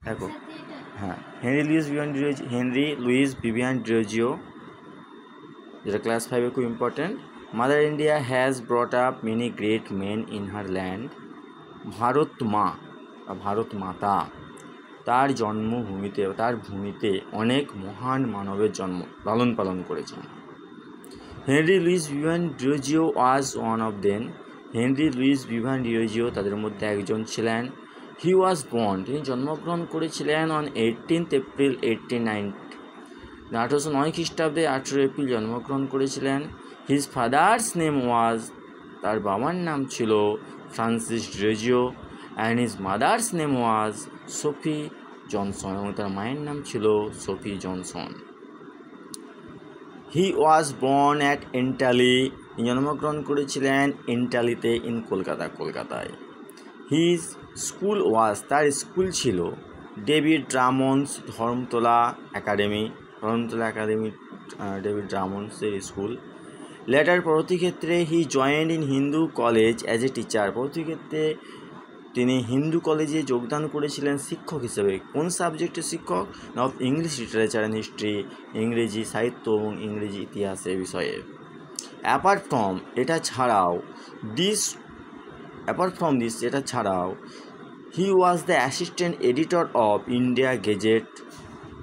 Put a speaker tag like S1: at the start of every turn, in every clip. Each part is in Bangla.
S1: দেখো হ্যাঁ, হেনরি লুইস ভিভিয়ান ডিরোজিও, যেটা ক্লাস 5-এ খুব important. Mother India has brought up many great men in her land. Bharat মা বা ভারত মাতা তার জন্মভূমিতে, তার ভূমিতে অনেক মহান মানবের জন্ম লালন পালন করেছেন। Henry Luis Vivian Derozio was one of them. Henry Luis Vivian Derozio তাদের মধ্যে একজন ছিলেন। হি ওয়াজ বর্ন, তিনি জন্মগ্রহণ করেছিলেন অন 18 এপ্রিল 1890, 1809 খ্রিস্টাব্দে 18 এপ্রিল জন্মগ্রহণ করেছিলেন। হিজ ফাদার্স নেম ওয়াজ, তার বাবার নাম ছিল Francis Derozio, and his mother's name was Sophie Johnson, এবং তার মায়ের নাম ছিল Sophie Johnson. He was born at Entally, তিনি জন্মগ্রহণ করেছিলেন এন্টালিতে ইন কলকাতায়। হিজ স্কুল ওয়াজ, তার স্কুল ছিল David Drummond's Dharamtala academy, David ড্রামন্ডসের স্কুল। লেটার পরবর্তী ক্ষেত্রে he joined in Hindu College as a teacher, পরবর্তী ক্ষেত্রে তিনি হিন্দু কলেজে যোগদান করেছিলেন শিক্ষক হিসেবে। কোন সাবজেক্টের শিক্ষক? Of English literature and history, ইংরেজি সাহিত্য এবং ইংরেজি ইতিহাসের বিষয়ে। অ্যাপার্ট ফ্রম দিস, এটা ছাড়াও he was the assistant editor of India gazette,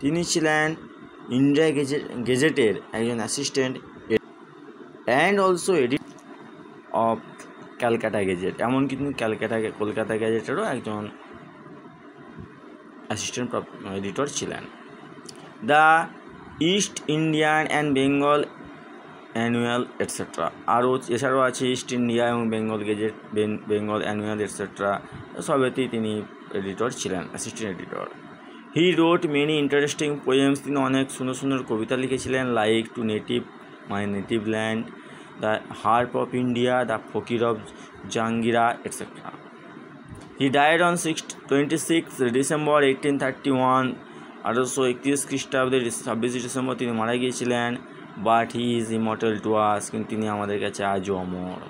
S1: তিনি ছিলেন ইন্ডিয়া গেজেটের একজন assistant, and also edit of Calcutta gazette, এমনকি তিনি কলকাতা গেজেটেরও একজন অ্যাসিস্ট্যান্ট এডিটর ছিলেন। The East Indian and Bengal annual etcetera, এছাড়াও আছে ইস্ট ইন্ডিয়া এবং বেঙ্গল অ্যানুয়াল এটসেট্রা, সবেতেই তিনি এডিটর ছিলেন, assistant editor. He wrote many interesting poems, তিনি অনেক সুন্দর সুন্দর কবিতা লিখেছিলেন, like to my native land, the harp of India, the fakir of Jungheera, etcetera. He died on 26 December 1831, 1831 খ্রিস্টাব্দে 26 ডিসেম্বর তিনি মারা গিয়েছিলেন। But he is immortal to us, কিন্তু তিনি আমাদের কাছে আজও অমর।